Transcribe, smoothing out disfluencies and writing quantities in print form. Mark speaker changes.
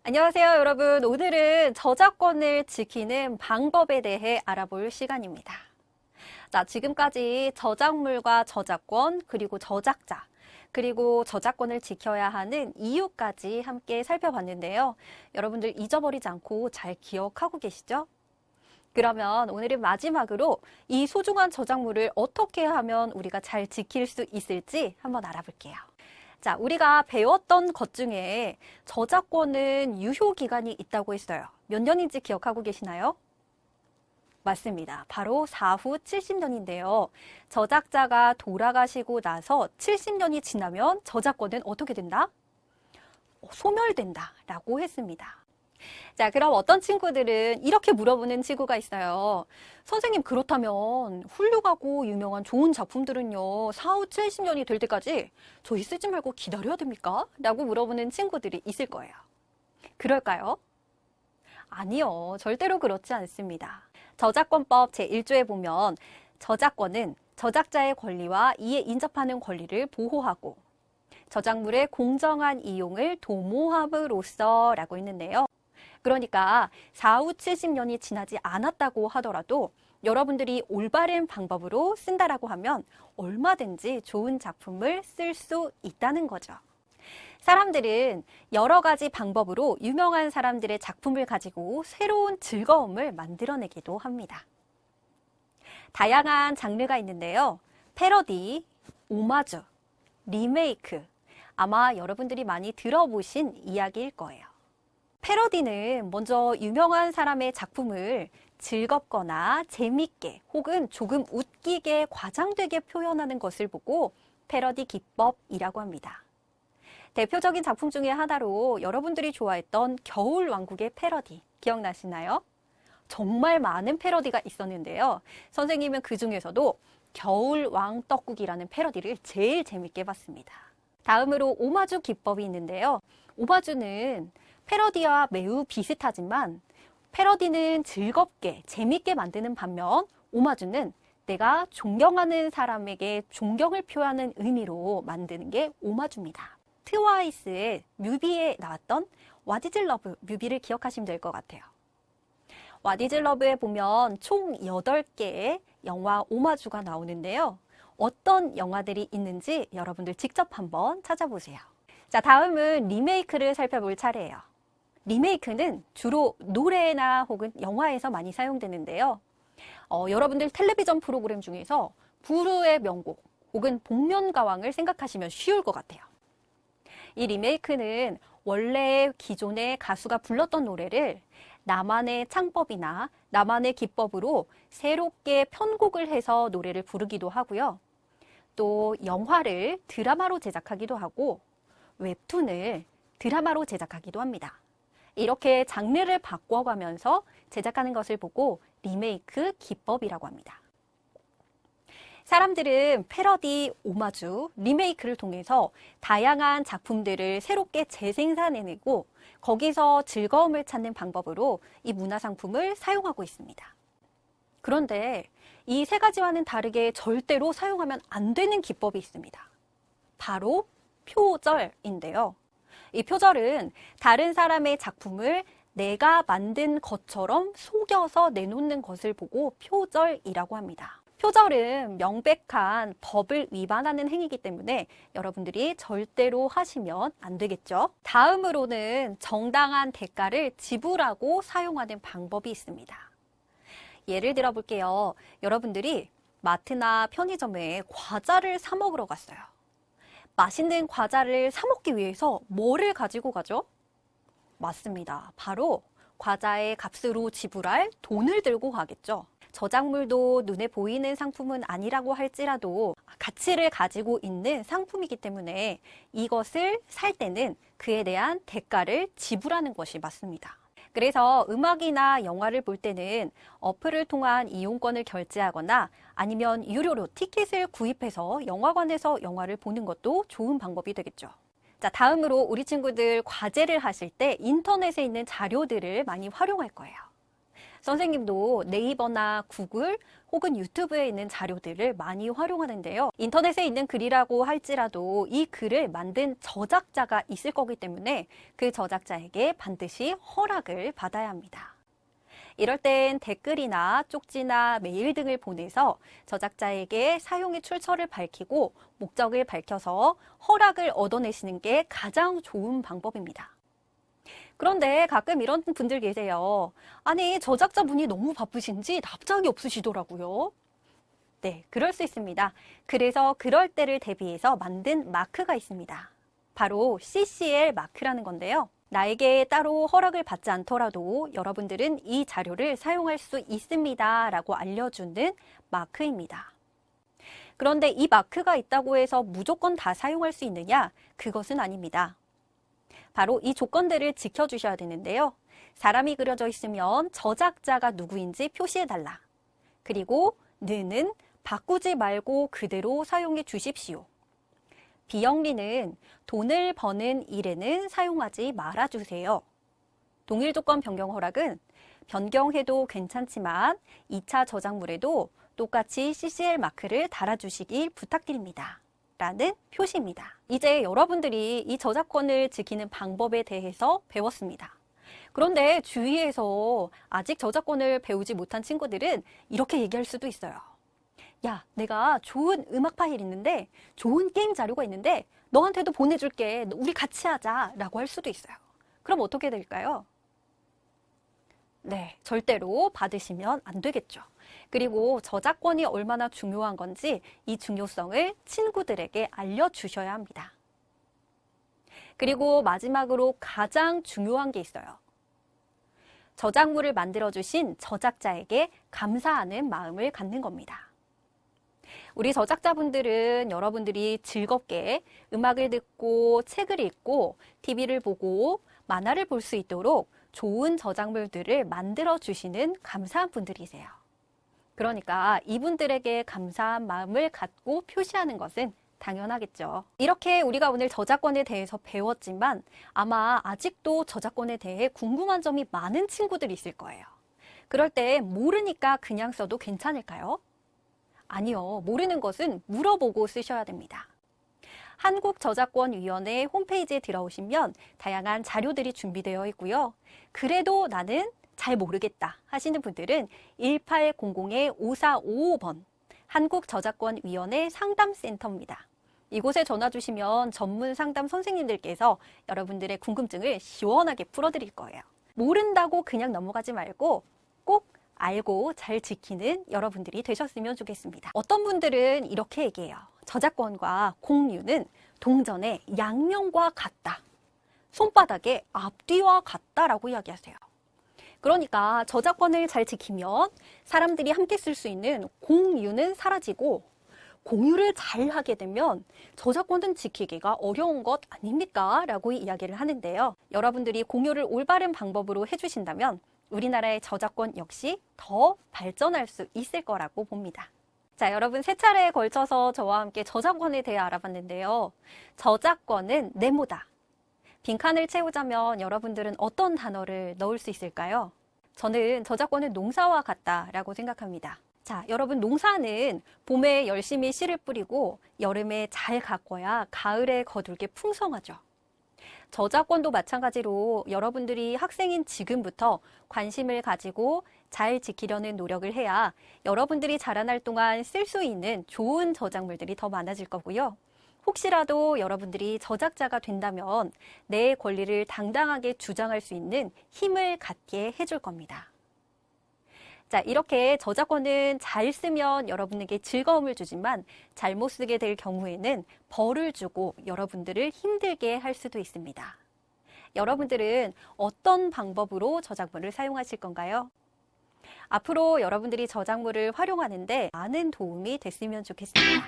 Speaker 1: 안녕하세요, 여러분. 오늘은 저작권을 지키는 방법에 대해 알아볼 시간입니다. 자, 지금까지 저작물과 저작권, 그리고 저작자, 그리고 저작권을 지켜야 하는 이유까지 함께 살펴봤는데요. 여러분들 잊어버리지 않고 잘 기억하고 계시죠? 그러면 오늘은 마지막으로 이 소중한 저작물을 어떻게 하면 우리가 잘 지킬 수 있을지 한번 알아볼게요. 자, 우리가 배웠던 것 중에 저작권은 유효기간이 있다고 했어요. 몇 년인지 기억하고 계시나요? 맞습니다. 바로 사후 70년인데요. 저작자가 돌아가시고 나서 70년이 지나면 저작권은 어떻게 된다? 소멸된다 라고 했습니다. 자, 그럼 어떤 친구들은 이렇게 물어보는 친구가 있어요. 선생님, 그렇다면 훌륭하고 유명한 좋은 작품들은요, 사후 70년이 될 때까지 저희 쓰지 말고 기다려야 됩니까? 라고 물어보는 친구들이 있을 거예요. 그럴까요? 아니요, 절대로 그렇지 않습니다. 저작권법 제1조에 보면 저작권은 저작자의 권리와 이에 인접하는 권리를 보호하고 저작물의 공정한 이용을 도모함으로써 라고 했는데요. 그러니까 사후 70년이 지나지 않았다고 하더라도 여러분들이 올바른 방법으로 쓴다라고 하면 얼마든지 좋은 작품을 쓸 수 있다는 거죠. 사람들은 여러 가지 방법으로 유명한 사람들의 작품을 가지고 새로운 즐거움을 만들어내기도 합니다. 다양한 장르가 있는데요. 패러디, 오마주, 리메이크, 아마 여러분들이 많이 들어보신 이야기일 거예요. 패러디는 먼저 유명한 사람의 작품을 즐겁거나 재밌게 혹은 조금 웃기게 과장되게 표현하는 것을 보고 패러디 기법이라고 합니다. 대표적인 작품 중에 하나로 여러분들이 좋아했던 겨울왕국의 패러디 기억나시나요? 정말 많은 패러디가 있었는데요. 선생님은 그 중에서도 겨울왕떡국이라는 패러디를 제일 재밌게 봤습니다. 다음으로 오마주 기법이 있는데요. 오마주는 패러디와 매우 비슷하지만 패러디는 즐겁게 재밌게 만드는 반면 오마주는 내가 존경하는 사람에게 존경을 표하는 의미로 만드는 게 오마주입니다. 트와이스의 뮤비에 나왔던 What is Love 뮤비를 기억하시면 될 것 같아요. What is Love에 보면 총 8개의 영화 오마주가 나오는데요. 어떤 영화들이 있는지 여러분들 직접 한번 찾아보세요. 자, 다음은 리메이크를 살펴볼 차례예요. 리메이크는 주로 노래나 혹은 영화에서 많이 사용되는데요. 여러분들 텔레비전 프로그램 중에서 부르의 명곡 혹은 복면가왕을 생각하시면 쉬울 것 같아요. 이 리메이크는 원래 기존의 가수가 불렀던 노래를 나만의 창법이나 나만의 기법으로 새롭게 편곡을 해서 노래를 부르기도 하고요. 또 영화를 드라마로 제작하기도 하고 웹툰을 드라마로 제작하기도 합니다. 이렇게 장르를 바꿔가면서 제작하는 것을 보고 리메이크 기법이라고 합니다. 사람들은 패러디, 오마주, 리메이크를 통해서 다양한 작품들을 새롭게 재생산해내고 거기서 즐거움을 찾는 방법으로 이 문화상품을 사용하고 있습니다. 그런데 이 세 가지와는 다르게 절대로 사용하면 안 되는 기법이 있습니다. 바로 표절인데요. 이 표절은 다른 사람의 작품을 내가 만든 것처럼 속여서 내놓는 것을 보고 표절이라고 합니다. 표절은 명백한 법을 위반하는 행위이기 때문에 여러분들이 절대로 하시면 안 되겠죠. 다음으로는 정당한 대가를 지불하고 사용하는 방법이 있습니다. 예를 들어 볼게요. 여러분들이 마트나 편의점에 과자를 사 먹으러 갔어요. 맛있는 과자를 사 먹기 위해서 뭐를 가지고 가죠? 맞습니다. 바로 과자의 값으로 지불할 돈을 들고 가겠죠. 저작물도 눈에 보이는 상품은 아니라고 할지라도 가치를 가지고 있는 상품이기 때문에 이것을 살 때는 그에 대한 대가를 지불하는 것이 맞습니다. 그래서 음악이나 영화를 볼 때는 어플을 통한 이용권을 결제하거나 아니면 유료로 티켓을 구입해서 영화관에서 영화를 보는 것도 좋은 방법이 되겠죠. 자, 다음으로 우리 친구들 과제를 하실 때 인터넷에 있는 자료들을 많이 활용할 거예요. 선생님도 네이버나 구글 혹은 유튜브에 있는 자료들을 많이 활용하는데요. 인터넷에 있는 글이라고 할지라도 이 글을 만든 저작자가 있을 거기 때문에 그 저작자에게 반드시 허락을 받아야 합니다. 이럴 땐 댓글이나 쪽지나 메일 등을 보내서 저작자에게 사용의 출처를 밝히고 목적을 밝혀서 허락을 얻어내시는 게 가장 좋은 방법입니다. 그런데 가끔 이런 분들 계세요. 아니, 저작자분이 너무 바쁘신지 답장이 없으시더라고요. 네, 그럴 수 있습니다. 그래서 그럴 때를 대비해서 만든 마크가 있습니다. 바로 CCL 마크라는 건데요. 나에게 따로 허락을 받지 않더라도 여러분들은 이 자료를 사용할 수 있습니다 라고 알려주는 마크입니다. 그런데 이 마크가 있다고 해서 무조건 다 사용할 수 있느냐? 그것은 아닙니다. 바로 이 조건들을 지켜주셔야 되는데요. 사람이 그려져 있으면 저작자가 누구인지 표시해달라. 그리고 느는 바꾸지 말고 그대로 사용해 주십시오. 비영리는 돈을 버는 일에는 사용하지 말아주세요. 동일 조건 변경 허락은 변경해도 괜찮지만 2차 저작물에도 똑같이 CCL 마크를 달아주시길 부탁드립니다. 라는 표시입니다. 이제 여러분들이 이 저작권을 지키는 방법에 대해서 배웠습니다. 그런데 주위에서 아직 저작권을 배우지 못한 친구들은 이렇게 얘기할 수도 있어요. 야, 내가 좋은 음악 파일 있는데 좋은 게임 자료가 있는데 너한테도 보내줄게. 우리 같이 하자 라고 할 수도 있어요. 그럼 어떻게 될까요? 네, 절대로 받으시면 안 되겠죠. 그리고 저작권이 얼마나 중요한 건지 이 중요성을 친구들에게 알려주셔야 합니다. 그리고 마지막으로 가장 중요한 게 있어요. 저작물을 만들어주신 저작자에게 감사하는 마음을 갖는 겁니다. 우리 저작자분들은 여러분들이 즐겁게 음악을 듣고 책을 읽고 TV를 보고 만화를 볼 수 있도록 좋은 저작물들을 만들어주시는 감사한 분들이세요. 그러니까 이분들에게 감사한 마음을 갖고 표시하는 것은 당연하겠죠. 이렇게 우리가 오늘 저작권에 대해서 배웠지만 아마 아직도 저작권에 대해 궁금한 점이 많은 친구들이 있을 거예요. 그럴 때 모르니까 그냥 써도 괜찮을까요? 아니요. 모르는 것은 물어보고 쓰셔야 됩니다. 한국저작권위원회 홈페이지에 들어오시면 다양한 자료들이 준비되어 있고요. 그래도 나는 잘 모르겠다 하시는 분들은 1800-5455번 한국저작권위원회 상담센터입니다. 이곳에 전화 주시면 전문 상담 선생님들께서 여러분들의 궁금증을 시원하게 풀어드릴 거예요. 모른다고 그냥 넘어가지 말고 꼭 알고 잘 지키는 여러분들이 되셨으면 좋겠습니다. 어떤 분들은 이렇게 얘기해요. 저작권과 공유는 동전의 양면과 같다. 손바닥의 앞뒤와 같다라고 이야기하세요. 그러니까 저작권을 잘 지키면 사람들이 함께 쓸 수 있는 공유는 사라지고 공유를 잘 하게 되면 저작권은 지키기가 어려운 것 아닙니까? 라고 이야기를 하는데요. 여러분들이 공유를 올바른 방법으로 해주신다면 우리나라의 저작권 역시 더 발전할 수 있을 거라고 봅니다. 자, 여러분 세 차례에 걸쳐서 저와 함께 저작권에 대해 알아봤는데요. 저작권은 네모다. 빈칸을 채우자면 여러분들은 어떤 단어를 넣을 수 있을까요? 저는 저작권은 농사와 같다라고 생각합니다. 자, 여러분 농사는 봄에 열심히 씨를 뿌리고 여름에 잘 가꿔야 가을에 거둘 게 풍성하죠. 저작권도 마찬가지로 여러분들이 학생인 지금부터 관심을 가지고 잘 지키려는 노력을 해야 여러분들이 자라날 동안 쓸 수 있는 좋은 저작물들이 더 많아질 거고요. 혹시라도 여러분들이 저작자가 된다면 내 권리를 당당하게 주장할 수 있는 힘을 갖게 해줄 겁니다. 자, 이렇게 저작권은 잘 쓰면 여러분에게 즐거움을 주지만 잘못 쓰게 될 경우에는 벌을 주고 여러분들을 힘들게 할 수도 있습니다. 여러분들은 어떤 방법으로 저작물을 사용하실 건가요? 앞으로 여러분들이 저작물을 활용하는데 많은 도움이 됐으면 좋겠습니다.